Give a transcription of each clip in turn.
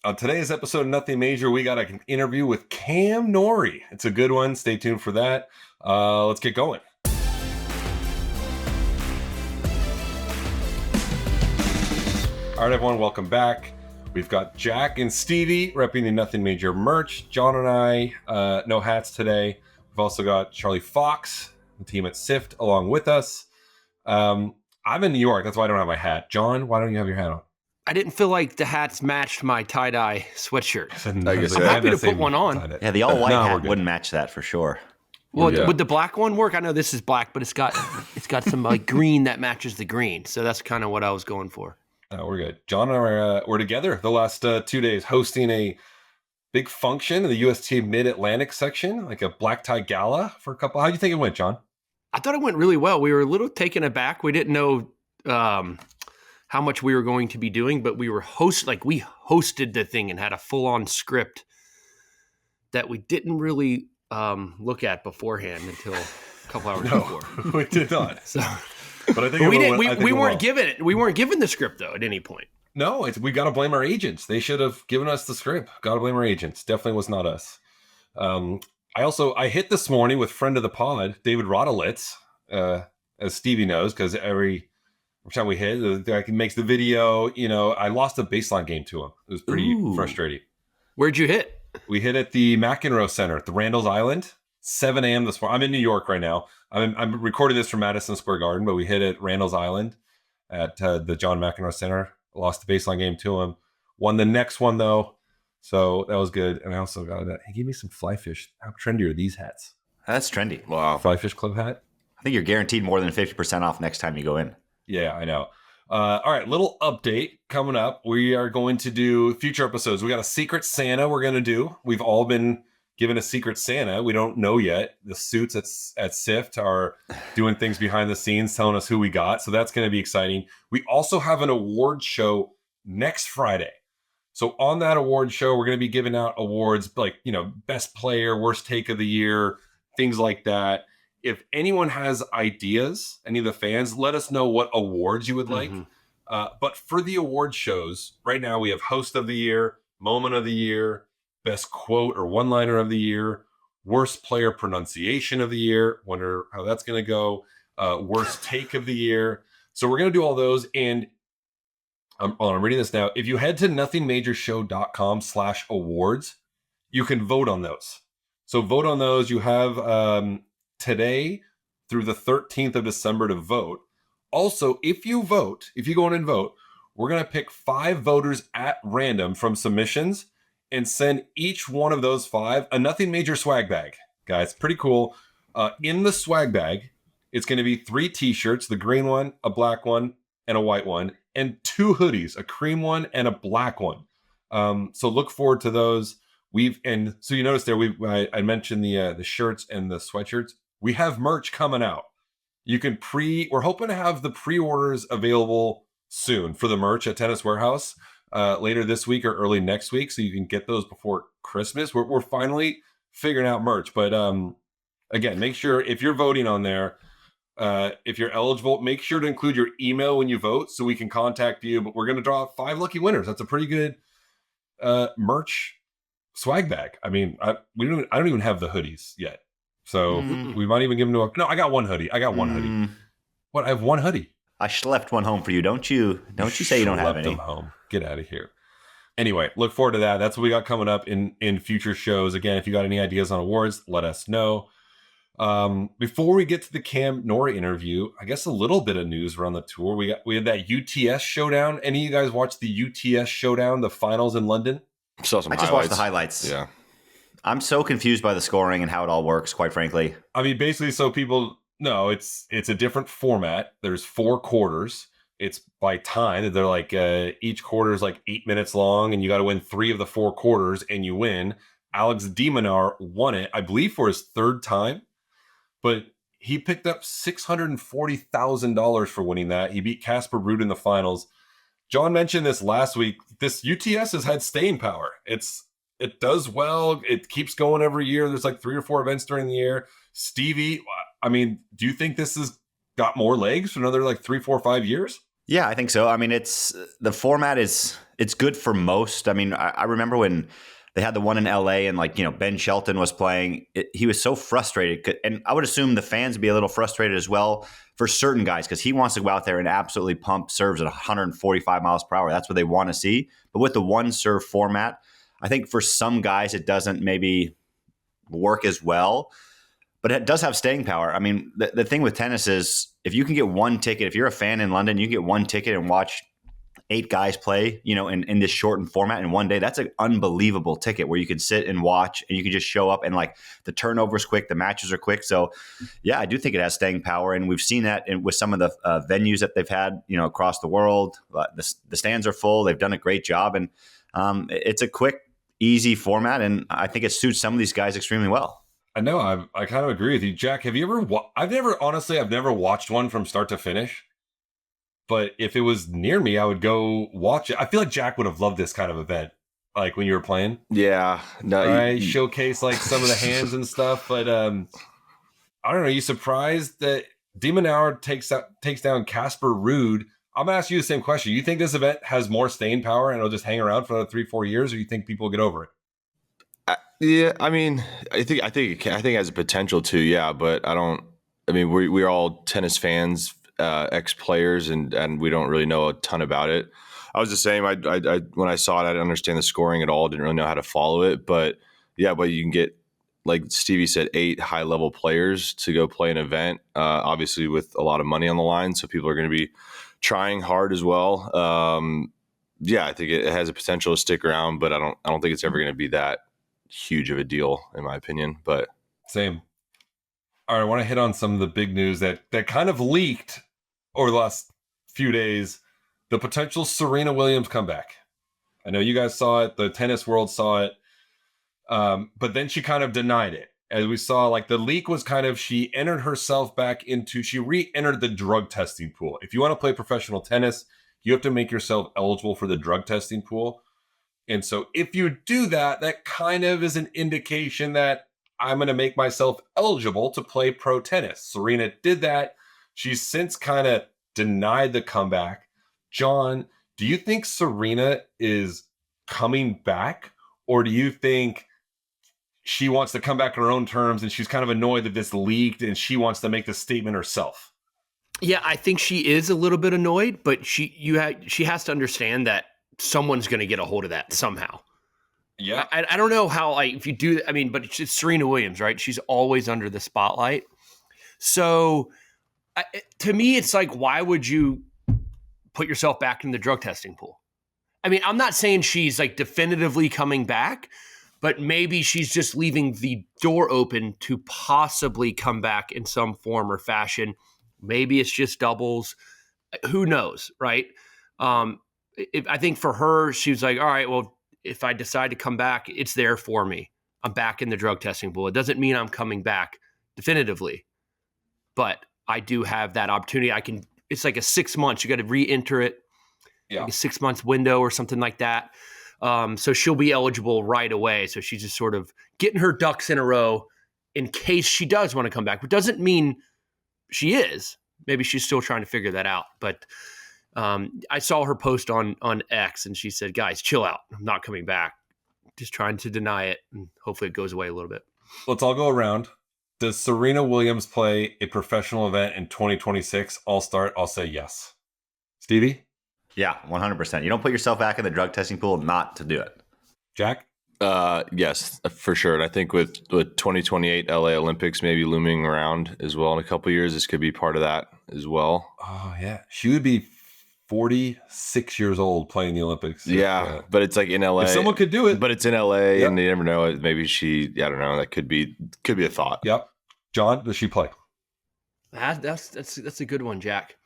On today's episode of Nothing Major, we got an interview with Cam Norrie. It's a good one. Stay tuned for that. Let's get going. All right, everyone, welcome back. We've got Jack and Stevie repping the Nothing Major merch. John and I, no hats today. We've also got Charlie Fox, the team at SIFT, along with us. I'm in New York. That's why I don't have my hat. John, why don't you have your hat on? I didn't feel like the hats matched my tie-dye sweatshirt. I'm happy to put one on. Yeah, the all-white hat wouldn't match that for sure. Well, would the black one work? I know this is black, but it's got some like green that matches the green. So that's kind of what I was going for. We're good. John and I we're together the last 2 days hosting a big function in the UST Mid-Atlantic section, like a black tie gala for a couple. How do you think it went, John? I thought it went really well. We were a little taken aback. We didn't know how much we were going to be doing, but we hosted the thing and had a full-on script that we didn't really look at beforehand until a couple hours before. We did not. So, but I think we weren't given it. We weren't given the script though at any point. No, we got to blame our agents. They should have given us the script. Got to blame our agents. Definitely was not us. I hit this morning with friend of the pod, David Rodolitz, as Stevie knows, because every time we hit, he makes the video. You know, I lost a baseline game to him. It was pretty frustrating. Where'd you hit? We hit at the McEnroe Center at the Randall's Island, 7 a.m. this morning. I'm in New York right now. I'm recording this from Madison Square Garden, but we hit at Randall's Island at the John McEnroe Center. Lost the baseline game to him. Won the next one, though. So that was good. And I also got that. He gave me some fly fish. How trendy are these hats? That's trendy. Wow. Fly Fish Club hat? I think you're guaranteed more than 50% off next time you go in. Yeah, I know. All right, little update coming up. We are going to do future episodes. We got a Secret Santa we're going to do. We've all been given a Secret Santa. We don't know yet. The suits at SIFT are doing things behind the scenes, telling us who we got. So that's going to be exciting. We also have an award show next Friday. So on that award show, we're going to be giving out awards like, best player, worst take of the year, things like that. If anyone has ideas, any of the fans, let us know what awards you would like. But for the award shows, right now we have host of the year, moment of the year, best quote or one-liner of the year, worst player pronunciation of the year. Wonder how that's going to go. Worst take of the year. So we're going to do all those. And I'm reading this now. If you head to nothingmajorshow.com/awards, you can vote on those. So vote on those. You have today through the 13th of December to vote. Also, if you go in and vote, we're going to pick 5 voters at random from submissions and send each one of those 5 a Nothing Major swag bag. Guys, pretty cool. In the swag bag, it's going to be 3 t-shirts, the green one, a black one, and a white one, and 2 hoodies, a cream one and a black one. So look forward to those. So you notice there, I mentioned the shirts and the sweatshirts. We have merch coming out. You can we're hoping to have the pre-orders available soon for the merch at Tennis Warehouse later this week or early next week. So you can get those before Christmas. We're finally figuring out merch. But again, make sure if you're voting on there, if you're eligible, make sure to include your email when you vote so we can contact you. But we're going to draw 5 lucky winners. That's a pretty good merch swag bag. I mean, I don't even have the hoodies yet. So we might even give them I got one hoodie. Hoodie. What? I have one hoodie. I schlepped one home for you. Don't you say you don't have any. Them home. Get out of here. Anyway, look forward to that. That's what we got coming up in future shows. Again, if you got any ideas on awards, let us know. Before we get to the Cam Norrie interview, I guess a little bit of news around the tour. We had that UTS Showdown. Any of you guys watched the UTS Showdown, the finals in London? I just watched the highlights. Yeah. I'm so confused by the scoring and how it all works, quite frankly. I mean, basically, so people know it's a different format. There's 4 quarters. It's by time. They're like each quarter is like 8 minutes long, and you got to win 3 of the 4 quarters, and you win. Alex de Minaur won it, I believe, for his 3rd time, but he picked up $640,000 for winning that. He beat Casper Ruud in the finals. John mentioned this last week. This UTS has had staying power. It does well. It keeps going every year. There's like 3 or 4 events during the year. Stevie, I mean, do you think this has got more legs for another like 3, 4, 5 years? Yeah, I think so. I mean, the format is it's good for most. I mean, I remember when they had the one in LA and Ben Shelton was playing, he was so frustrated. And I would assume the fans would be a little frustrated as well for certain guys because he wants to go out there and absolutely pump serves at 145 miles per hour. That's what they want to see. But with the one serve format, I think for some guys it doesn't maybe work as well. But it does have staying power. I mean, the thing with tennis is if you can get one ticket, if you're a fan in London, you can get one ticket and watch 8 guys play, in this shortened format in one day. That's an unbelievable ticket where you can sit and watch and you can just show up and the turnover's quick, the matches are quick. So yeah, I do think it has staying power. And we've seen that with some of the venues that they've had, across the world. The stands are full. They've done a great job. And it's a quick, easy format. And I think it suits some of these guys extremely well. I know. I kind of agree with you, Jack. Have you ever? I've never watched one from start to finish. But if it was near me, I would go watch it. I feel like Jack would have loved this kind of event, like when you were playing. Yeah, no, right? Showcase some of the hands and stuff. But I don't know. Are you surprised that de Minaur takes down Casper Ruud? I'm gonna ask you the same question. You think this event has more staying power and it'll just hang around for another 3-4 years, or you think people will get over it? Yeah, I mean, I think it has a potential to, yeah, but I don't. I mean, we're all tennis fans, ex-players, and we don't really know a ton about it. I was the same. I when I saw it, I didn't understand the scoring at all. Didn't really know how to follow it, but yeah, but you can get, like Stevie said, 8 high-level players to go play an event, obviously with a lot of money on the line, so people are going to be trying hard as well. Yeah, I think it has a potential to stick around, but I don't think it's ever going to be that huge of a deal in my opinion. But same. All right, I want to hit on some of the big news that kind of leaked over the last few days. The potential Serena Williams comeback. I know you guys saw it. The tennis world saw it. But then she kind of denied it. As we saw, the leak was kind of, she re-entered the drug testing pool. If you want to play professional tennis, you have to make yourself eligible for the drug testing pool. And so if you do that, that kind of is an indication that I'm going to make myself eligible to play pro tennis. Serena did that. She's since kind of denied the comeback. John, do you think Serena is coming back, or do you think she wants to come back on her own terms and she's kind of annoyed that this leaked and she wants to make the statement herself? Yeah, I think she is a little bit annoyed, but she has to understand that someone's going to get a hold of that somehow. Yeah. I don't know how, if you do, but it's Serena Williams, right? She's always under the spotlight. So to me, it's why would you put yourself back in the drug testing pool? I mean, I'm not saying she's definitively coming back, but maybe she's just leaving the door open to possibly come back in some form or fashion. Maybe it's just doubles. Who knows, right? I think for her, she was like, all right, well, if I decide to come back, it's there for me. I'm back in the drug testing pool. It doesn't mean I'm coming back definitively, but I do have that opportunity. It's a 6 months. You got to re-enter it. Yeah. A 6 month window or something like that. So she'll be eligible right away. So she's just sort of getting her ducks in a row in case she does want to come back, but doesn't mean she is. Maybe she's still trying to figure that out. But I saw her post on X and she said, guys, chill out. I'm not coming back. Just trying to deny it. And hopefully it goes away a little bit. Let's all go around. Does Serena Williams play a professional event in 2026? I'll start. I'll say yes. Stevie? Yeah, 100%. You don't put yourself back in the drug testing pool not to do it. Jack? Yes, for sure. And I think with 2028 LA Olympics maybe looming around as well in a couple of years, this could be part of that as well. Oh, yeah. She would be 46 years old playing the Olympics. Yeah, but it's in LA. If someone could do it. But it's in LA, and you never know. Maybe I don't know. That could be a thought. Yep. John, does she play? That's a good one, Jack.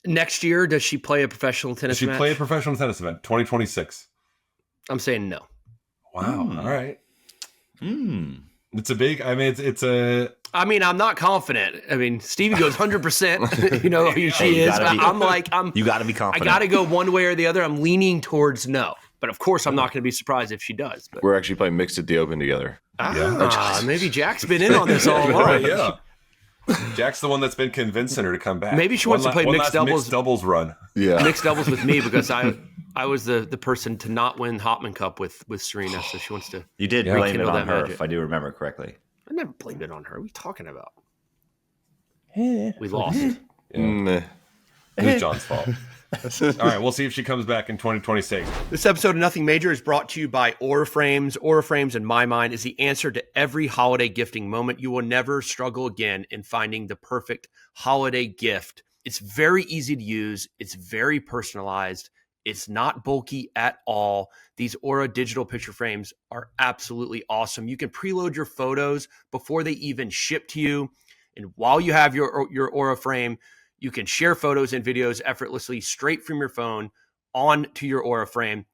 Next year, does she play a professional tennis match? Does she play a professional tennis event, 2026? I'm saying no. Wow. All right. It's a big, I'm not confident. Stevie goes 100%. She is. You got to be confident. I got to go one way or the other. I'm leaning towards no. But of course, I'm not going to be surprised if she does. But. We're actually playing mixed at the Open together. Maybe Jack's been in on this all along. Yeah. Jack's the one that's been convincing her to come back. Maybe she wants to play mixed doubles run. Yeah. Mixed doubles with me because I was the person to not win Hopman Cup with Serena, so she wants to. You did Yeah. blame it Rekindle on that her, magic. if I do remember correctly. I never blamed it on her. What are you talking about? Yeah. We lost. It was John's fault. All right, we'll see if she comes back in 2026. This episode of Nothing Major is brought to you by Aura Frames. Aura Frames, in my mind, is the answer to every holiday gifting moment. You will never struggle again in finding the perfect holiday gift. It's very easy to use. It's very personalized. It's not bulky at all. These Aura digital picture frames are absolutely awesome. You can preload your photos before they even ship to you. And while you have your Aura frame, you can share photos and videos effortlessly straight from your phone onto your Aura frame.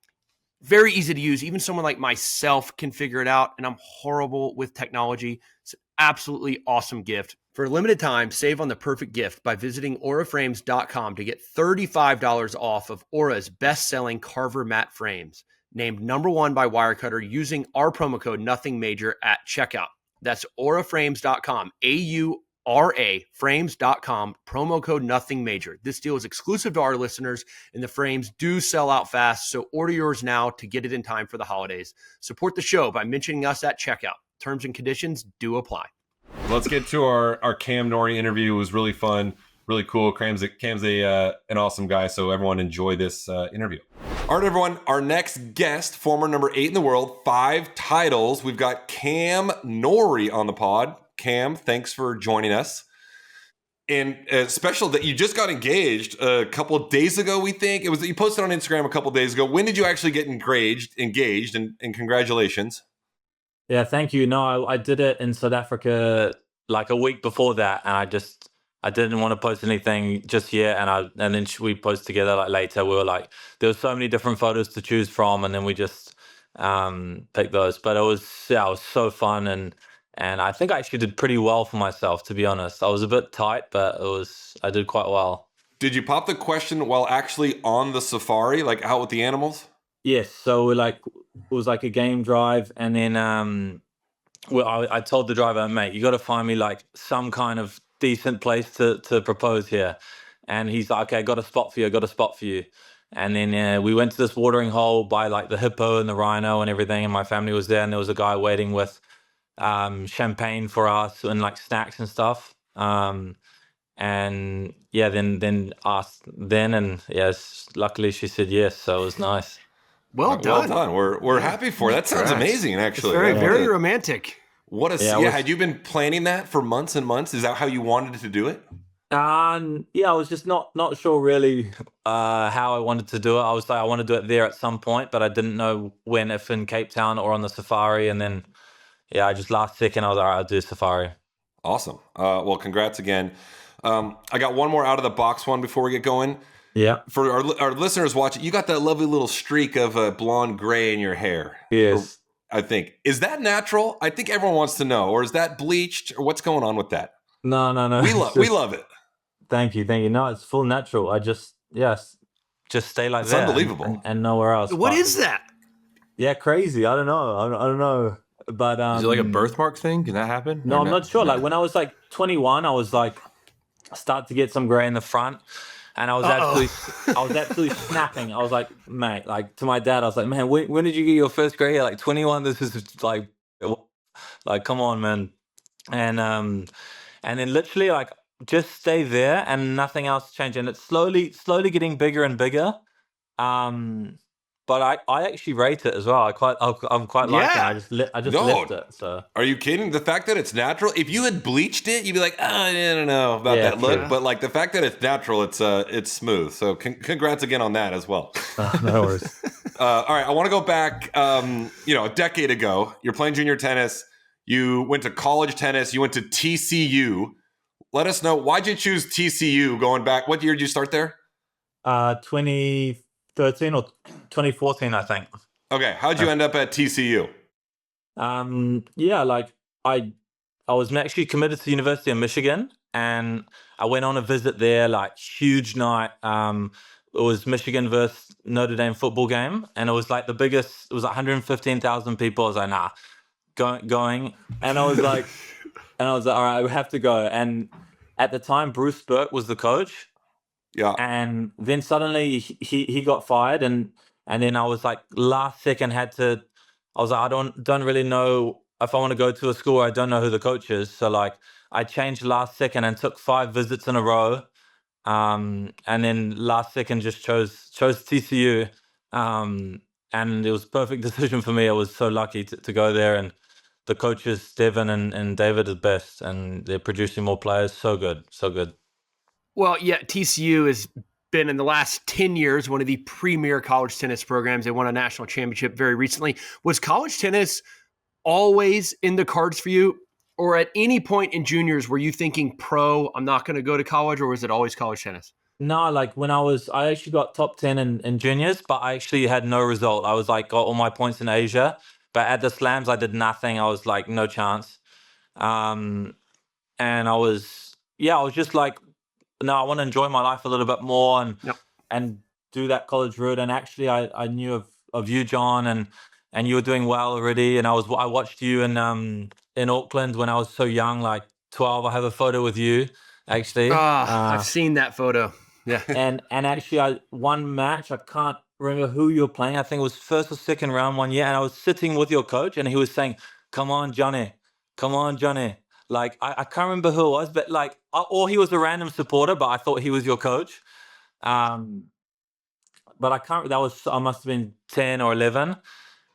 Very easy to use. Even someone like myself can figure it out, and I'm horrible with technology. It's an absolutely awesome gift. For a limited time, save on the perfect gift by visiting auraframes.com to get $35 off of Aura's best-selling Carver matte frames, named #1 by Wirecutter, using our promo code NOTHINGMAJOR at checkout. That's auraframes.com, AURA frames.com, promo code Nothing Major. This deal is exclusive to our listeners, and the frames do sell out fast, so order yours now to get it in time for the holidays. Support the show by mentioning us at checkout. Terms and conditions do apply. Let's get to our Cam Norrie interview. It was really fun, really cool. Cam's an awesome guy, so everyone enjoy this interview. All right, everyone. Our next guest, former number 8 in the world, 5 titles. We've got Cam Norrie on the pod. Cam, thanks for joining us. And special that you just got engaged a couple of days ago, we think. It was you posted on Instagram a couple of days ago. When did you actually get engaged? And congratulations. Yeah, thank you. No, I did it in South Africa like a week before that, and I didn't want to post anything just yet, and then we posted together like later. We were like, there were so many different photos to choose from, and then we just picked those. But it was so fun, and I think I actually did pretty well for myself, to be honest. I was a bit tight, but I did quite well. Did you pop the question while actually on the safari, like out with the animals? Yes, so it was like a game drive, and then I told the driver, mate, you got to find me like some kind of decent place to propose here. And he's like, okay, I got a spot for you. And then we went to this watering hole by like the hippo and the rhino and everything, and my family was there, and there was a guy waiting with champagne for us and like snacks and stuff. And yeah, then asked then, and yes, luckily she said yes, so it was nice. Well done. Well done. We're happy for it. That sounds amazing, actually. It's very romantic. Had you been planning that for months and months? Is that how you wanted to do it? Yeah, I was just not sure really how I wanted to do it. I was like, I want to do it there at some point, but I didn't know when, if in Cape Town or on the safari. And then, I just last second, I was like, all right, I'll do safari. Awesome. Well, congrats again. I got one more out of the box one before we get going. Yeah. For our listeners watching, you got that lovely little streak of blonde gray in your hair. Yes. I think. Is that natural? I think everyone wants to know. Or is that bleached? Or what's going on with that? No. We love it. Thank you. No, it's full natural. I just stay like it's that. Unbelievable. And nowhere else. What is that? Yeah, crazy. I don't know. I don't know. But is it like a birthmark thing? Can that happen? No, I'm not sure. Like when I was like 21, I was like start to get some gray in the front. And I was absolutely snapping. I was like, mate, like to my dad, I was like, man, when did you get your first gray hair? Like 21. This is like, come on, man. And then literally like just stay there and nothing else changed. And it's slowly getting bigger and bigger. But I actually rate it as well. I'm quite liking it. I just left it. So are you kidding? The fact that it's natural. If you had bleached it, you'd be like, I don't know about that look. True. But like the fact that it's natural, it's smooth. So congrats again on that as well. No worries. All right, I want to go back. A decade ago, you're playing junior tennis. You went to college tennis. You went to TCU. Let us know, why'd you choose TCU? Going back, what year did you start there? 2013 or 2014, I think. Okay, how'd you end up at TCU? Like I was actually committed to the University of Michigan, and I went on a visit there, like huge night. It was Michigan versus Notre Dame football game, and it was like the biggest. It was 115,000 people. I was like, nah, going, and I was like, all right, we have to go. And at the time, Bruce Burke was the coach. Yeah. And then suddenly he got fired, and then I was like last second I was like, I don't really know if I want to go to a school. I don't know who the coach is, so like I changed last second and took 5 visits in a row, and then last second just chose TCU, and it was a perfect decision for me. I was so lucky to go there, and the coaches Devin and David are the best, and they're producing more players. So good, so good. Well, yeah, TCU has been in the last 10 years one of the premier college tennis programs. They won a national championship very recently. Was college tennis always in the cards for you? Or at any point in juniors, were you thinking pro, I'm not going to go to college, or was it always college tennis? No, like when I actually got top 10 in juniors, but I actually had no result. I was like, got all my points in Asia, but at the slams, I did nothing. I was like, no chance. And I was just like, no, I want to enjoy my life a little bit more and do that college route. And actually, I knew of you, John, and you were doing well already. And I watched you in Auckland when I was so young, like 12. I have a photo with you, actually. I've seen that photo. Yeah. And actually, one match, I can't remember who you were playing. I think it was first or second round one year, and I was sitting with your coach, and he was saying, "Come on, Johnny, come on, Johnny." Like I can't remember who it was, but like, or he was a random supporter, but I thought he was your coach. But I can't. I must have been 10 or 11.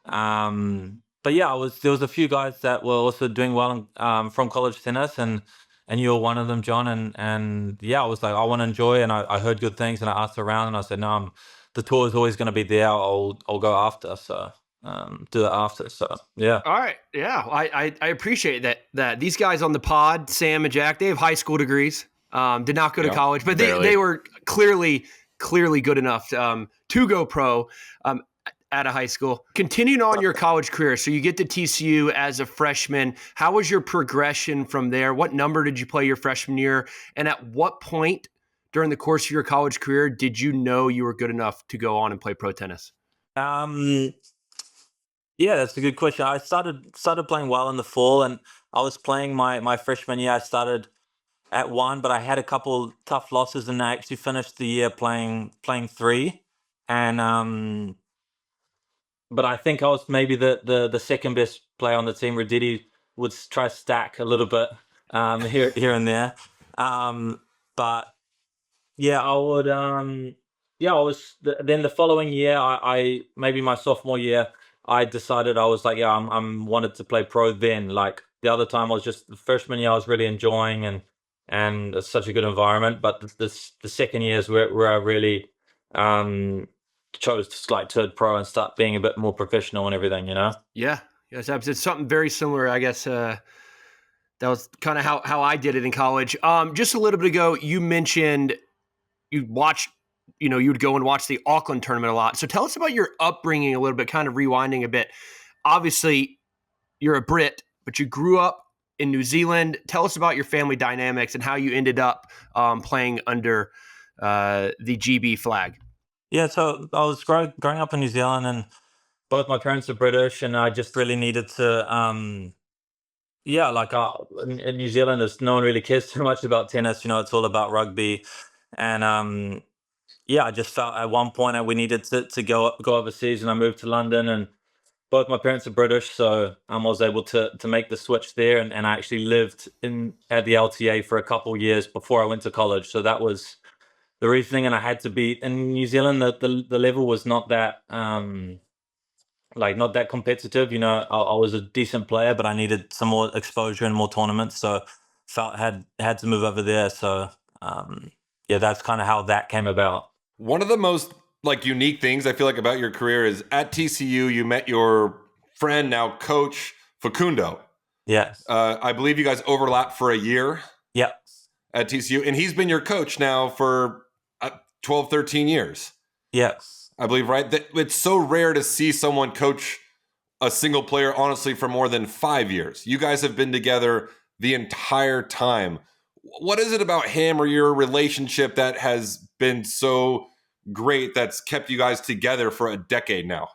But yeah, there was a few guys that were also doing well from college tennis, and you were one of them, John. And yeah, I was like, I want to enjoy, and I heard good things, and I asked around, and I said, no, the tour is always going to be there. I'll go after, so do that after. So yeah. All right, yeah, I appreciate that. These guys on the pod, Sam and Jack, they have high school degrees. Did not go to college, but they were clearly good enough to go pro. Out of high school. Continuing on your college career, so you get to TCU as a freshman. How was your progression from there? What number did you play your freshman year? And at what point during the course of your college career did you know you were good enough to go on and play pro tennis? Yeah, that's a good question. I started playing well in the fall, and I was playing my freshman year. I started at 1, but I had a couple tough losses, and I actually finished the year playing 3. And but I think I was maybe the second best player on the team. Raditi would try to stack a little bit here and there. But yeah, I would. I was. Then the following year, I maybe my sophomore year, I decided I was like, yeah, I'm wanted to play pro. Then like the other time, I was just the freshman year. I was really enjoying and it's such a good environment. But the second year is where I really chose to like turn pro and start being a bit more professional and everything, you know? Yeah. Yes, it's something very similar, I guess. That was kind of how I did it in college. Just a little bit ago, you mentioned you watched, you'd go and watch the Auckland tournament a lot. So tell us about your upbringing a little bit, kind of rewinding a bit. Obviously, you're a Brit, but you grew up in New Zealand. Tell us about your family dynamics and how you ended up playing under the GB flag. Yeah, so I was growing up in New Zealand, and both my parents are British, and I just really needed to, in New Zealand, no one really cares too much about tennis. It's all about rugby, and I just felt at one point that we needed to go overseas, and I moved to London, and both my parents are British, so I was able to make the switch there, and I actually lived at the LTA for a couple years before I went to college. So that was the reasoning, and I had to be in New Zealand. The level was not that not that competitive. I was a decent player, but I needed some more exposure and more tournaments. So felt had to move over there. So that's kind of how that came about. One of the most unique things I feel like about your career is at TCU you met your friend, now coach, Facundo. Yes. I believe you guys overlapped for a year. Yep. At TCU, and he's been your coach now for 12, 13 years. Yes. I believe, right? It's so rare to see someone coach a single player, honestly, for more than 5 years. You guys have been together the entire time. What is it about him or your relationship that has been so great that's kept you guys together for a decade now?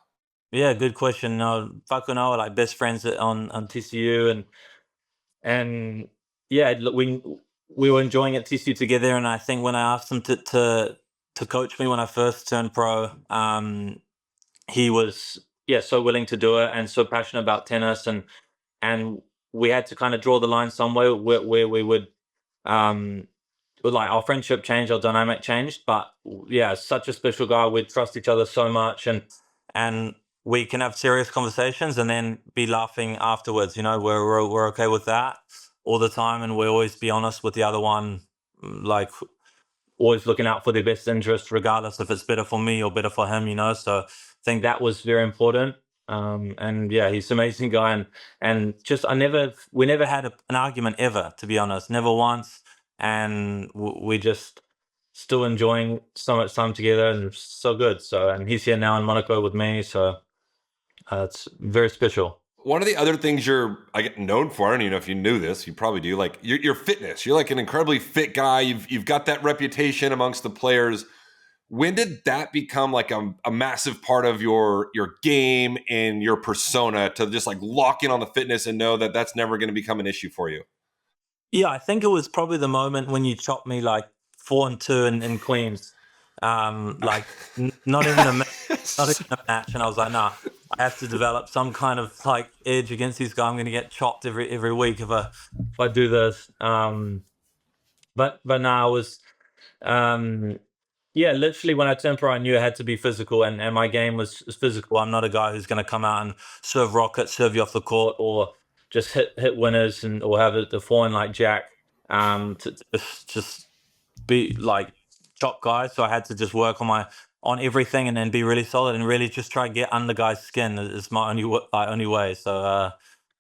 Yeah, good question. No, Paco and I are like best friends on TCU, and yeah, we were enjoying it TCU together. And I think when I asked him to coach me when I first turned pro, he was so willing to do it and so passionate about tennis, and we had to kind of draw the line somewhere where we would like our friendship changed, our dynamic changed, but yeah, such a special guy. We'd trust each other so much, and we can have serious conversations and then be laughing afterwards. You know, we're okay with that all the time, and we always be honest with the other one, like always looking out for their best interest, regardless if it's better for me or better for him. You know, so I think that was very important. And yeah, he's an amazing guy, and just we never had an argument ever, to be honest, never once, and we just still enjoying so much time together, and it's so good. So, and he's here now in Monaco with me, so it's very special. One of the other things I get known for, I don't even know if you knew this, you probably do, like your fitness. You're like an incredibly fit guy. You've got that reputation amongst the players. When did that become like a massive part of your game and your persona, to just like lock in on the fitness and know that that's never going to become an issue for you? Yeah, I think it was probably the moment when you chopped me like 4-2 in Queens. Like not even a match, and I was like, nah, I have to develop some kind of like edge against these guys. I'm going to get chopped every week if I do this. But now I was, yeah, literally when I turned pro, I knew it had to be physical, and my game was physical. I'm not a guy who's going to come out and serve rockets, serve you off the court, or just hit winners or have the forehand like Jack. To just be like top guys. So I had to just work on everything and then be really solid and really just try to get under guys' skin is my only way. So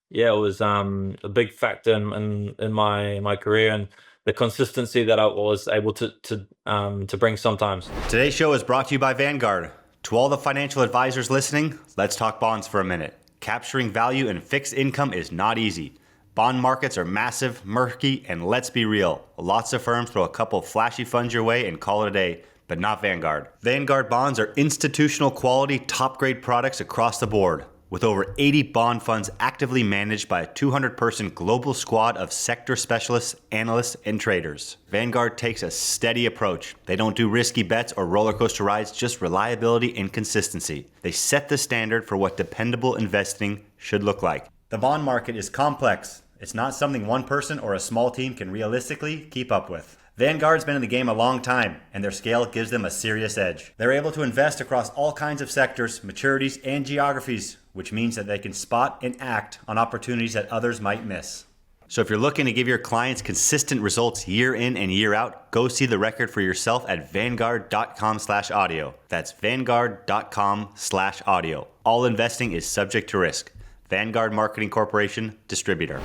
yeah, it was a big factor in my career, and the consistency that I was able to bring sometimes. Today's show is brought to you by Vanguard. To all the financial advisors listening, let's talk bonds for a minute. Capturing value in fixed income is not easy. Bond markets are massive, murky, and let's be real, lots of firms throw a couple flashy funds your way and call it a day, but not Vanguard. Vanguard bonds are institutional quality, top-grade products across the board, with over 80 bond funds actively managed by a 200-person global squad of sector specialists, analysts, and traders. Vanguard takes a steady approach. They don't do risky bets or roller coaster rides, just reliability and consistency. They set the standard for what dependable investing should look like. The bond market is complex. It's not something one person or a small team can realistically keep up with. Vanguard's been in the game a long time, and their scale gives them a serious edge. They're able to invest across all kinds of sectors, maturities, and geographies, which means that they can spot and act on opportunities that others might miss. So if you're looking to give your clients consistent results year in and year out, go see the record for yourself at vanguard.com/audio. That's vanguard.com/audio. All investing is subject to risk. Vanguard Marketing Corporation, distributor.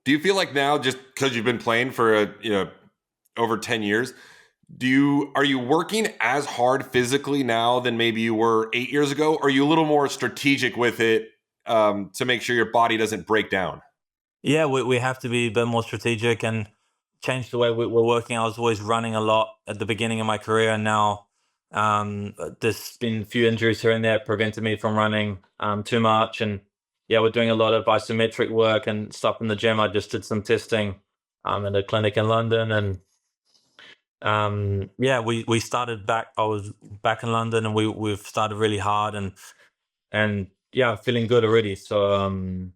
Do you feel like now, just because you've been playing for over 10 years, are you working as hard physically now than maybe you were 8 years ago? Or are you a little more strategic with it to make sure your body doesn't break down? Yeah, we have to be a bit more strategic and change the way we're working. I was always running a lot at the beginning of my career, and now there's been a few injuries here and there that prevented me from running too much. And yeah, we're doing a lot of isometric work and stuff in the gym. I just did some testing in a clinic in London, and yeah, we started back. I was back in London, and we've started really hard, and yeah, feeling good already. So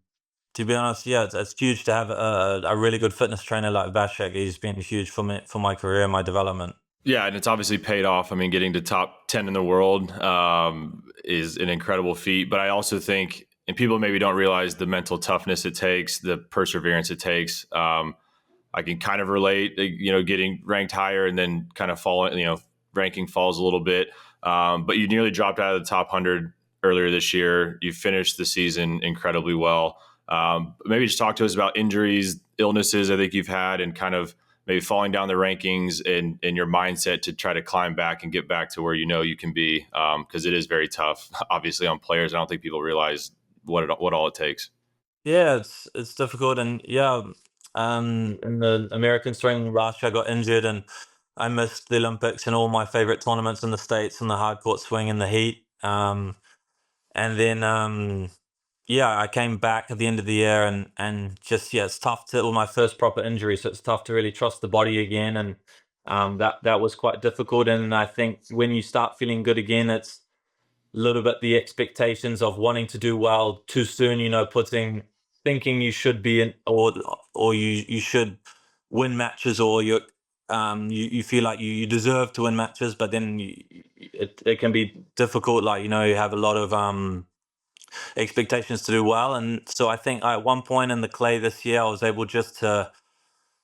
to be honest, yeah, it's huge to have a really good fitness trainer like Vasek. He's been huge for me, for my career and my development. Yeah, and it's obviously paid off. I mean, getting to top 10 in the world is an incredible feat. But I also think, and people maybe don't realize the mental toughness it takes, the perseverance it takes. I can kind of relate, getting ranked higher and then kind of falling, ranking falls a little bit. But you nearly dropped out of the top 100 earlier this year. You finished the season incredibly well. Maybe just talk to us about injuries, illnesses I think you've had, and kind of maybe falling down the rankings and your mindset to try to climb back and get back to where you can be, because it is very tough, obviously, on players. I don't think people realize what all it takes. Yeah, it's difficult, and yeah, in the American swing last year I got injured, and I missed the Olympics and all my favorite tournaments in the States and the hard court swing and the heat. And then yeah, I came back at the end of the year, and just, yeah, it's tough to, well, my first proper injury, so it's tough to really trust the body again, and that was quite difficult. And I think when you start feeling good again, it's a little bit the expectations of wanting to do well too soon, thinking you should be in, or you should win matches, or you feel like you deserve to win matches, but then it can be difficult. Like, you have a lot of expectations to do well. And so I think at one point in the clay this year, I was able just to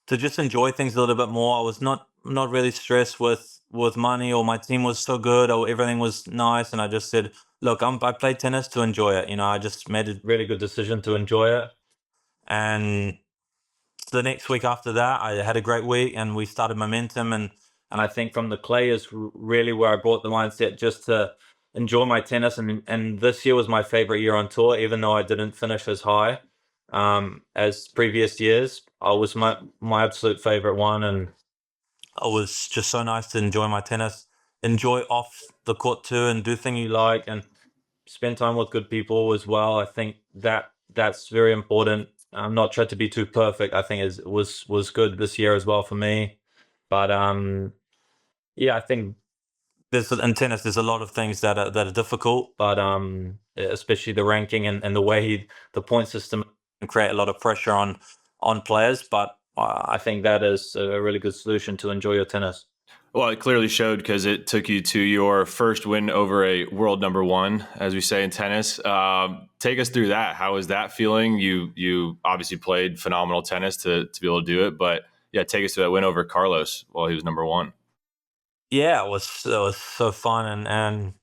just enjoy things a little bit more. I was not really stressed with money, or my team was so good, or everything was nice, and I just said, look, I played tennis to enjoy it. I just made a really good decision to enjoy it. And the next week after that, I had a great week, and we started momentum, and I think from the clay is really where I brought the mindset just to enjoy my tennis. And this year was my favorite year on tour, even though I didn't finish as high as previous years. I was my absolute favorite one, and it was just so nice to enjoy my tennis, enjoy off the court too, and do things you like, and spend time with good people as well. I think that's very important. I'm not trying to be too perfect. I think it was good this year as well for me. But yeah, I think there's in tennis there's a lot of things that are difficult, but especially the ranking and the way the point system can create a lot of pressure on players. But I think that is a really good solution to enjoy your tennis. Well, it clearly showed because it took you to your first win over a world number one, as we say in tennis. Take us through that. How was that feeling? You obviously played phenomenal tennis to be able to do it, but yeah, take us to that win over Carlos while he was number one. Yeah, it was so fun, and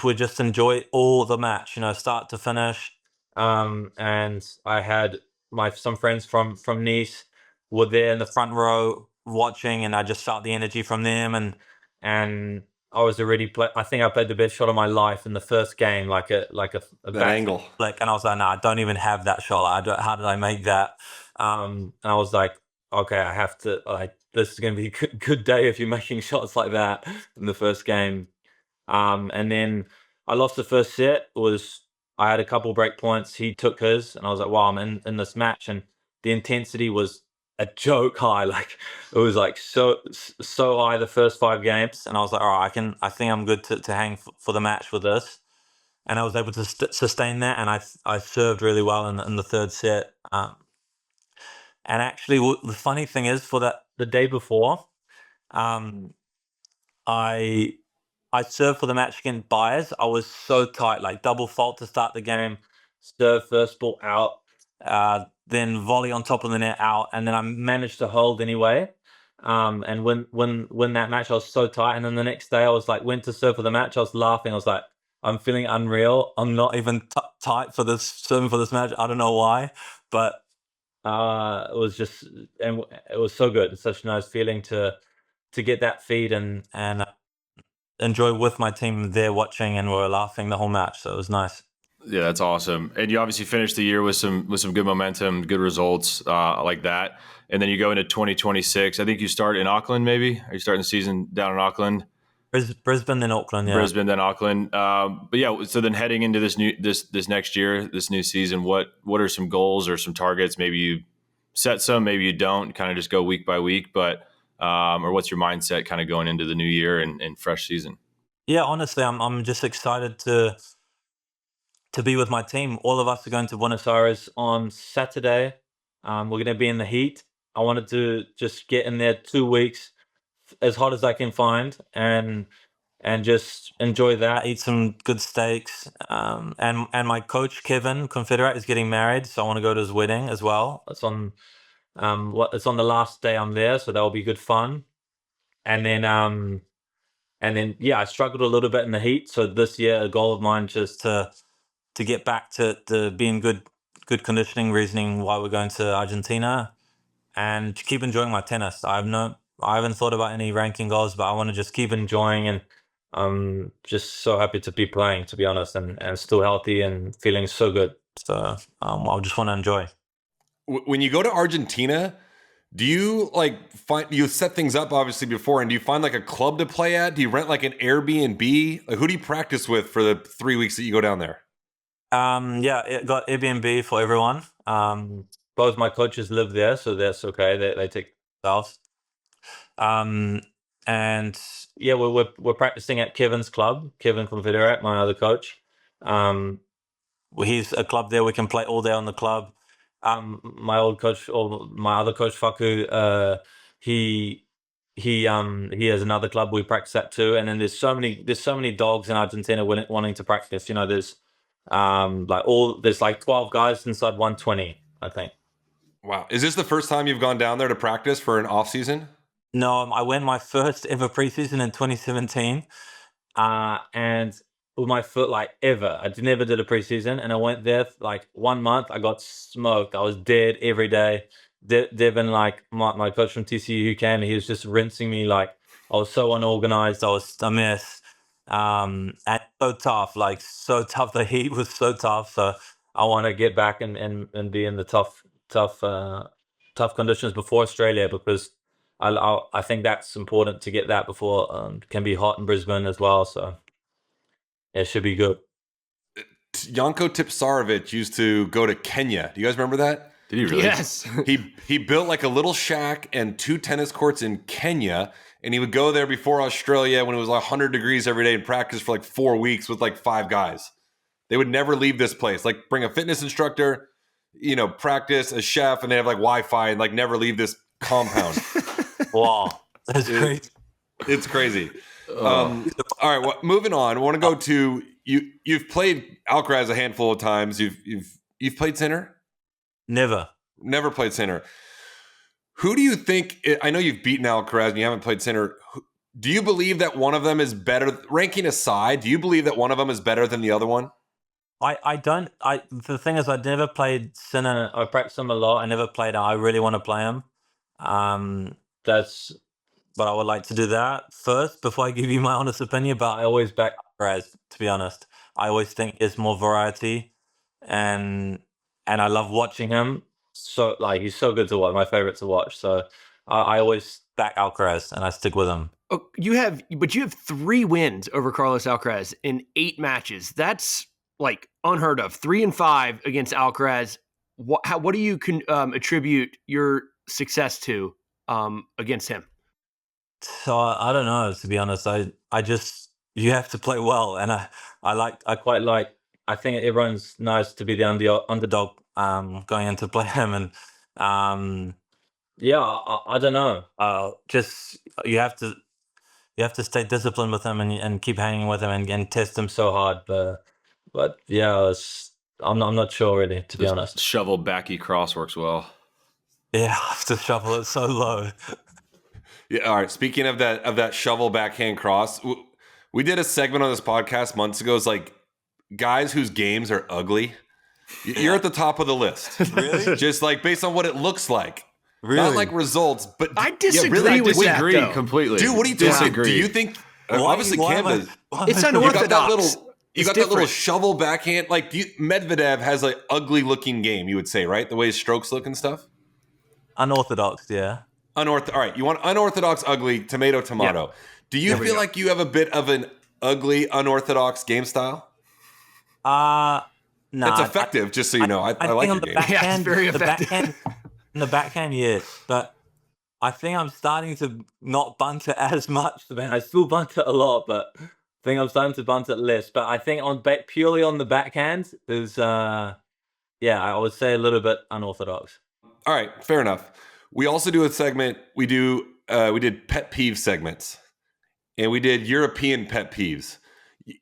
would just enjoy all the match, start to finish. And I had some friends from Nice were there in the front row watching, and I just felt the energy from them, and I was already I think I played the best shot of my life in the first game, like a That back angle. flick, and I was like, no, I don't even have that shot. How did I make that? And I was like, okay, I have to, like, this is going to be a good day if you're making shots like that in the first game. And then I lost the first set. I had a couple break points. He took his, and I was like, "Wow, I'm in this match." And the intensity was a joke high. Like, it was like so high the first 5 games, and I was like, "All right, I think I'm good to hang for the match with this." And I was able to sustain that, and I served really well in the third set. And actually, the funny thing is, for the day before, um, I I served for the match against Byers. I was so tight, like double fault to start the game, serve first ball out, then volley on top of the net out, and then I managed to hold anyway. And win that match. I was so tight, and then the next day I was like, went to serve for the match. I was laughing. I was like, I'm feeling unreal. I'm not even tight for this serving for this match. I don't know why, but it was just, and it was so good. It's such a nice feeling to get that feed and enjoy with my team there watching, and we were laughing the whole match, so it was nice. Yeah, that's awesome. And you obviously finished the year with some good momentum, good results like that. And then you go into 2026. I think you start in Auckland, maybe. Are you starting the season down in Auckland? Brisbane, then Auckland, yeah. Brisbane, then Auckland. But yeah, so then heading into this next year, this new season, what are some goals or some targets? Maybe you set some, maybe you don't. Kind of just go week by week. But or what's your mindset kind of going into the new year and fresh season? Yeah, honestly, I'm just excited to be with my team. All of us are going to Buenos Aires on Saturday. We're going to be in the heat. I wanted to just get in there 2 weeks, as hot as I can find, and just enjoy that. Eat some good steaks. And my coach Kevin Confederate is getting married, so I want to go to his wedding as well. It's on the last day I'm there, so that'll be good fun. And then yeah, I struggled a little bit in the heat. So this year, a goal of mine just to get back to being good conditioning, reasoning why we're going to Argentina, and to keep enjoying my tennis. I haven't thought about any ranking goals, but I want to just keep enjoying, and I'm just so happy to be playing, to be honest, and still healthy and feeling so good. So I just want to enjoy. When you go to Argentina, do you you set things up obviously before, and do you find like a club to play at? Do you rent like an Airbnb? Like, who do you practice with for the 3 weeks that you go down there? Yeah, it got Airbnb for everyone. Both my coaches live there, so that's okay. They take themselves. And yeah, we're practicing at Kevin's club, Kevin Confederate, my other coach. He's a club there. We can play all day on the club. My old coach, or my other coach, Faku, he has another club we practice at too. And then there's so many dogs in Argentina wanting to practice. You know, there's like 12 guys inside 120, I think. Wow. Is this the first time you've gone down there to practice for an off season? No, I went my first ever preseason in 2017, and with my foot ever. Never did a preseason, and I went there like 1 month. I got smoked. I was dead every day. Devin, my coach from TCU, who came, he was just rinsing me. Like I was so unorganized. I was a mess, and so tough. Like so tough. The heat was so tough. So I want to get back and be in the tough conditions before Australia, because I think that's important to get that before it can be hot in Brisbane as well. So it should be good. Janko Tipsarevic used to go to Kenya. Do you guys remember that? Did he really? Yes. He built like a little shack and 2 tennis courts in Kenya, and he would go there before Australia when it was like 100 degrees every day and practice for like 4 weeks with like 5 guys. They would never leave this place. Like bring a fitness instructor, practice, a chef, and they have like Wi-Fi and like never leave this compound. Wow, that's great. It's crazy. All right, well, moving on. I want to go to you. You've played Alcaraz a handful of times. You've played Sinner? Never played Sinner. Who do you think? I know you've beaten Alcaraz and you haven't played Sinner. Do you believe that one of them is better? Ranking aside, do you believe that one of them is better than the other one? I don't. The thing is, I never played Sinner. I practice him a lot. I never played. I really want to play him. But I would like to do that first before I give you my honest opinion. But I always back Alcaraz, to be honest. I always think there's more variety, and I love watching him. So he's so good to watch. My favorite to watch. So I always back Alcaraz, and I stick with him. Oh, you have 3 wins over Carlos Alcaraz in 8 matches. That's like unheard of. 3 and 5 against Alcaraz. What do you attribute your success to against him? So I don't know, to be honest. I just, you have to play well, and I think everyone's nice to be the underdog going into play him, and I don't know. Just you have to stay disciplined with him and keep hanging with him and test him so hard. But yeah, I'm not sure really, to be honest. Shovel backy cross works well. Yeah, I have to shovel it so low. Yeah. All right. Speaking of that shovel backhand cross, we did a segment on this podcast months ago. It's like guys whose games are ugly. You're at the top of the list. Really? Just like based on what it looks like. Really? Not like results, but I disagree with that, though. Completely. Dude, what do you talking? Disagree. Do you think obviously Cam does? It's You unorthodox. got that little shovel backhand. Like Medvedev has an ugly looking game, you would say, right? The way his strokes look and stuff. Unorthodox, yeah. All right, you want unorthodox, ugly, tomato. Yeah. Do you feel like you have a bit of an ugly, unorthodox game style? No. It's effective, just so you know. I like your game. Yeah, it's very effective. In the backhand, yes. But I think I'm starting to not bunt it as much. Man, I still bunt it a lot, but I think I'm starting to bunt it less. But I think purely on the backhand, there's I would say a little bit unorthodox. All right, fair enough. We also do a segment. We did pet peeve segments, and we did European pet peeves.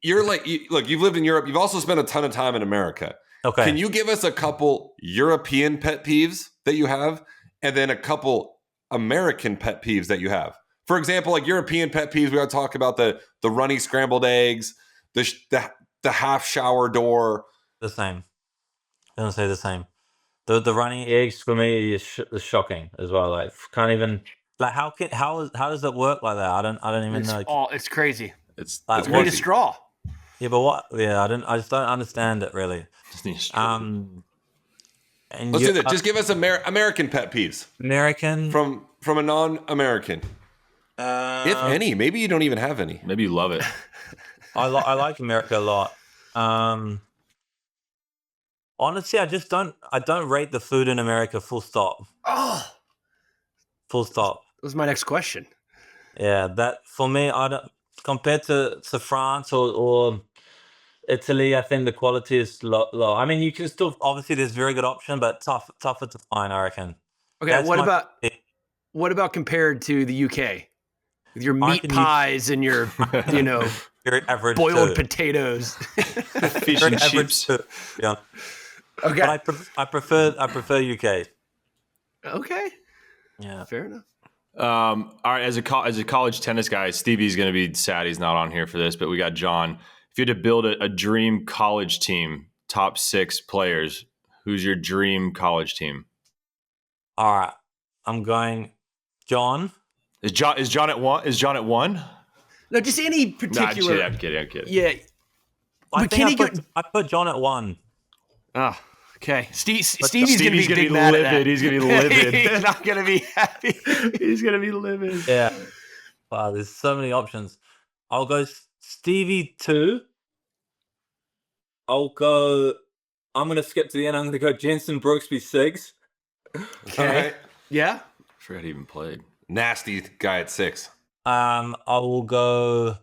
Look, you've lived in Europe. You've also spent a ton of time in America. Okay. Can you give us a couple European pet peeves that you have, and then a couple American pet peeves that you have? For example, like European pet peeves, we got to talk about the runny scrambled eggs, the half shower door. The same. I don't say the same. The running eggs for me is shocking as well. Like can't even like how does it work like that? I don't even know. It's crazy. It's Like, You need a straw. Yeah, but what? Yeah, I just don't understand it really. And Let's do that. Just give us American pet peeves American from a non-American, if any. Maybe you don't even have any. Maybe you love it. I like America a lot. Honestly, I don't rate the food in America. Full stop. Oh, Full stop. that was my next question. Yeah, that for me, I don't compared to France or Italy. I think the quality is low. I mean, you can still obviously there's very good option, but tougher to find. I reckon. Okay, That's what about compared to the UK with your I meat reckon pies and your very average boiled too. potatoes? Fish Very and average chips. too. Yeah, Okay, but I prefer UK. okay, Yeah. fair enough. All right, as a college tennis guy, Stevie's going to be sad he's not on here for this, but we got John. If you had to build a dream college team, top 6 players, who's your dream college team? All right, I'm going John. Is John at 1? Is John at 1? No, just any Nah, particular. I'm kidding. Yeah. I But think can he I put John at 1. Oh, okay. Stevie's Stevie's going to be gonna big be mad at livid. that. He's going to be livid. He's not going to be happy. He's going to be livid. Yeah. Wow, there's so many options. I'll go Stevie 2. I'm going to skip to the end. I'm going to go Jensen Brooksby 6. Okay. All right. Yeah. Forgot he even played. Nasty guy at 6. I will go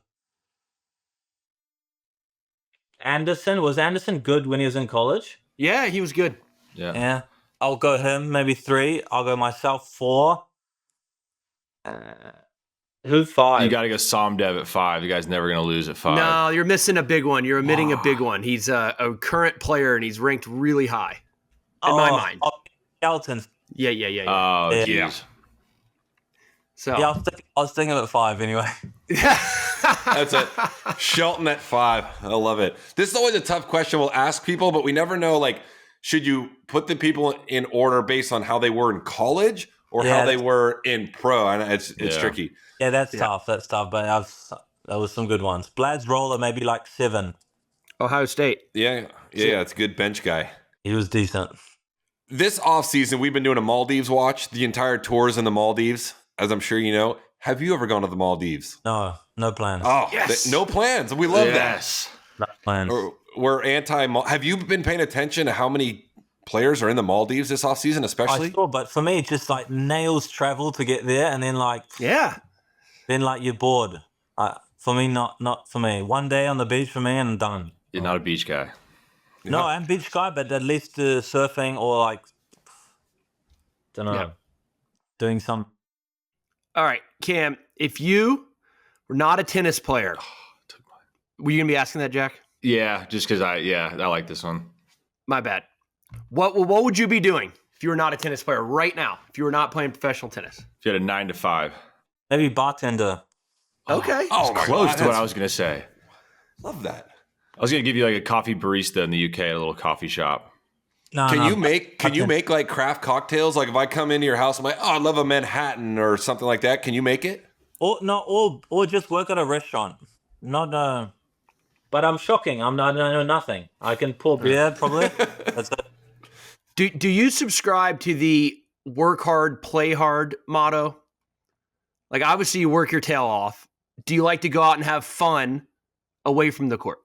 Anderson. Was Anderson good when he was in college? Yeah, he was good. Yeah. Yeah. I'll go him, maybe 3. I'll go myself 4. Who's 5? You got to go Somdev at 5. You guys never going to lose at 5. No, you're missing a big one. You're omitting a big one. He's a current player, and he's ranked really high in my mind. Shelton. Yeah. Oh, Yeah. jeez. So Yeah, I was thinking at 5 anyway. That's it. Shelton at 5. I love it. This is always a tough question we'll ask people, but we never know, like, should you put the people in order based on how they were in college or Yeah, how they were in pro? And it's Yeah. tricky. Yeah, that's tough. That's tough. But that was some good ones. Blad's roller maybe like 7. Ohio State. Yeah. It's a good bench guy. He was decent. This offseason, we've been doing a Maldives watch. The entire tour's in the Maldives, as I'm sure you know. Have you ever gone to the Maldives? No plans. Oh, Yes. no plans. We love Yes. No plans. that. We're anti. Have you been paying attention to how many players are in the Maldives this offseason, especially? I saw, but for me, it's just like nails travel to get there, and then Yeah. you're bored. For me, not for me. One day on the beach for me, and I'm done. You're not a beach guy. No, I'm beach guy, but at least surfing or don't know, Yeah. doing some. All right, Cam, if you were not a tennis player, were you going to be asking that, Jack? Yeah, just because I like this one. My bad. What would you be doing if you were not a tennis player right now? If you were not playing professional tennis? If you had a 9 to 5. Maybe bartender. Okay. Oh, my Close God, to what I was going to say. Love that. I was going to give you like a coffee barista in the UK at a little coffee shop. No, Can no, you make like craft cocktails? Like if I come into your house, I'm like, oh, I love a Manhattan or something like that. Can you make it? or just work at a restaurant? Not. But I'm shocking. I know nothing. I can pour beer probably. That's it. Do you subscribe to the work hard, play hard motto? Like obviously you work your tail off. Do you like to go out and have fun away from the court?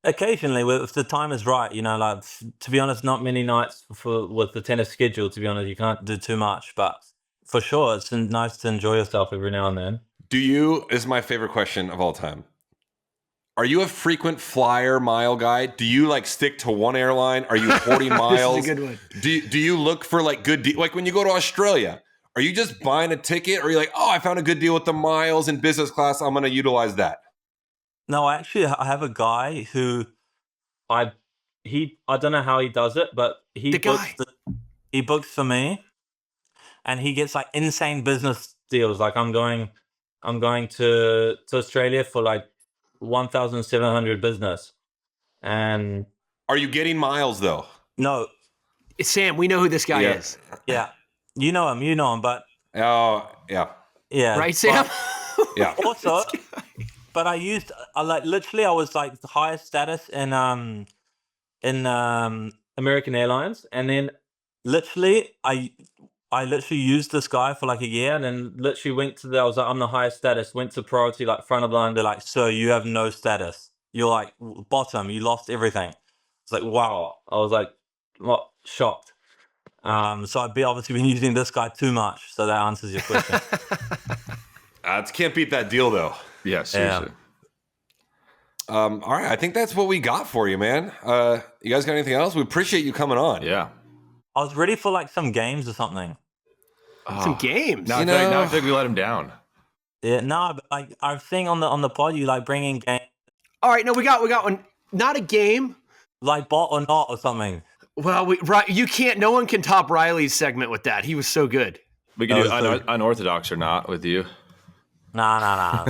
Occasionally, if the time is right, like to be honest, not many nights with the tennis schedule. To be honest, you can't do too much, but for sure, it's nice to enjoy yourself every now and then. This is my favorite question of all time. Are you a frequent flyer mile guy? Do you like stick to one airline? Are you 40 miles? This is a good one. Do you look for like good deal? Like when you go to Australia, are you just buying a ticket? Or are you like, oh, I found a good deal with the miles in business class. I'm going to utilize that. No, actually, I have a guy who I don't know how he does it, but he books for me, and he gets like insane business deals. Like I'm going to Australia for like 1,700 business, and Are you getting miles though? no, Sam, we know who this guy is. yeah, you know him, but Oh, yeah. yeah, Right, Sam? Yeah. Also, but I was like the highest status in American Airlines, and then literally I literally used this guy for like a year, and then literally I was like, I'm the highest status, went to priority, like front of the line. They're like, sir, you have no status. You're like bottom. You lost everything. It's like, wow. I was like, shocked. So I've obviously been using this guy too much. So that answers your question. Can't beat that deal though. Yeah, seriously. All right, I think that's what we got for you, man. You guys got anything else? We appreciate you coming on. Yeah. I was ready for like some games or something. Some games. Now I feel like we let him down. Yeah, no, but like I've seen on the pod, you like bringing games All right, no, we got one. Not a game. like bot or not or something. Well, you can't. No one can top Riley's segment with that. He was so good. We can do unorthodox or not with you. Nah.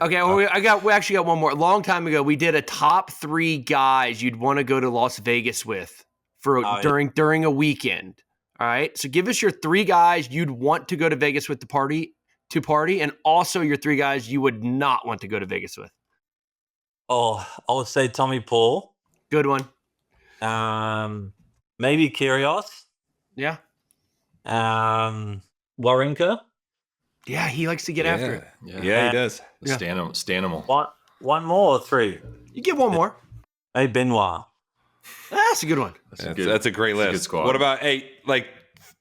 Okay, well, we actually got one more. A long time ago, we did a top 3 guys you'd want to go to Las Vegas with for during a weekend. All right, so give us your 3 guys you'd want to go to Vegas with to party, and also your 3 guys you would not want to go to Vegas with. Oh, I would say Tommy Paul. Good one. Maybe Kyrgios. Yeah. Wawrinka. Yeah, he likes to get after it. Yeah, he does. Stanimal. One more or 3? You get one more. Hey, Benoit. That's a good one. That's a great list. Good squad. What about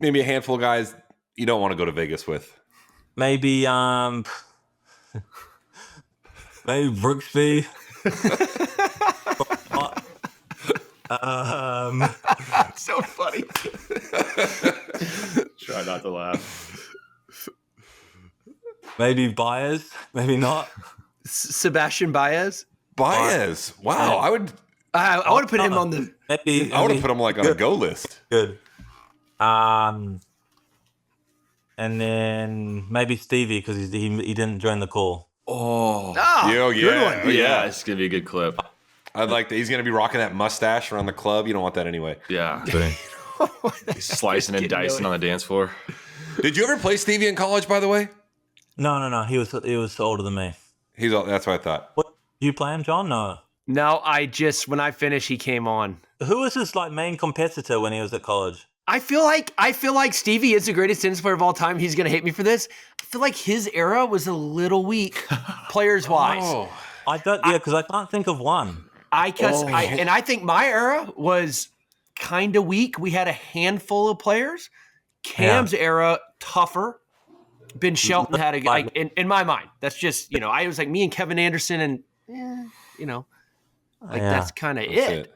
maybe a handful of guys you don't want to go to Vegas with? Maybe maybe Brooksby. So funny. Try not to laugh. Maybe Baez. Maybe not. Sebastian Baez. Wow, Yeah. I would have put him on the. Maybe I would have put him like on a go list. good. And then maybe Stevie because he didn't join the call. Oh. Good one. Yeah, it's going to be a good clip. I'd like that. He's gonna be rocking that mustache around the club. You don't want that anyway. Yeah. He's slicing and dicing on the dance floor. Did you ever play Stevie in college? By the way, No. He was older than me. That's what I thought. What? You play him, John? No. No, when I finished, he came on. Who was his like main competitor when he was at college? I feel like Stevie is the greatest tennis player of all time. He's gonna hate me for this. I feel like his era was a little weak, players wise. Oh, I don't. Yeah, because I can't think of one. I think my era was kind of weak. We had a handful of players. Cam's era tougher. Ben Shelton had in my mind. That's just I was like me and Kevin Anderson and that's kind of it.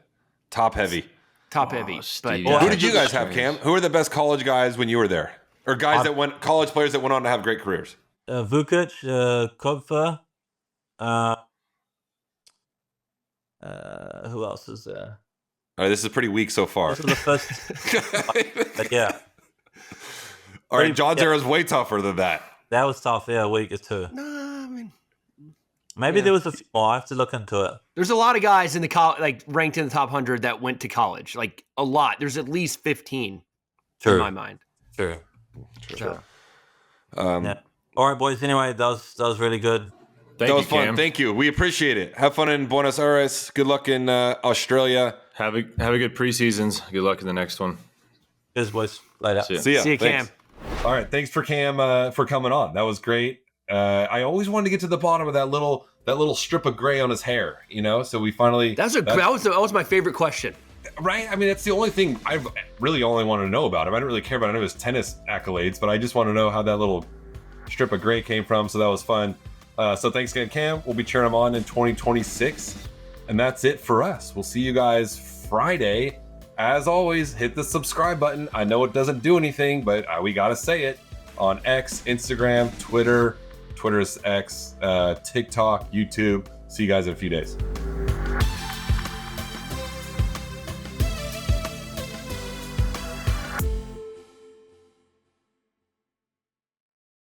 Top heavy. Top heavy. But Stevie. Who did you guys have, Cam? Who are the best college guys when you were there, or guys college players that went on to have great careers? Vukic, Kopfer. Who else is there? All right, this is pretty weak so far. Those are the first. But yeah, All right, John's era is way tougher than that. that was tough. Yeah, week or 2. no, I mean, Maybe there was a few more. I have to look into it. there's a lot of guys in the ranked in the top 100 that went to college. Like a lot. There's at least 15 in my mind. True. So, Yeah. All right, boys. Anyway, that was really good. That was you, fun. Cam. Thank you. We appreciate it. Have fun in Buenos Aires. Good luck in Australia. Have a good preseasons. Good luck in the next one. Cheers, boys. Later. See ya. see you, Cam. Thanks. All right. Thanks for Cam for coming on. That was great. I always wanted to get to the bottom of that little strip of gray on his hair. So we finally. That was my favorite question. Right? I mean, that's the only thing I really only wanted to know about him. I didn't really care about any of his tennis accolades, but I just want to know how that little strip of gray came from. So that was fun. So thanks again, Cam. We'll be cheering him on in 2026. And that's it for us. We'll see you guys Friday. As always, hit the subscribe button. I know it doesn't do anything, but we got to say it on X, Instagram, Twitter's X, TikTok, YouTube. See you guys in a few days.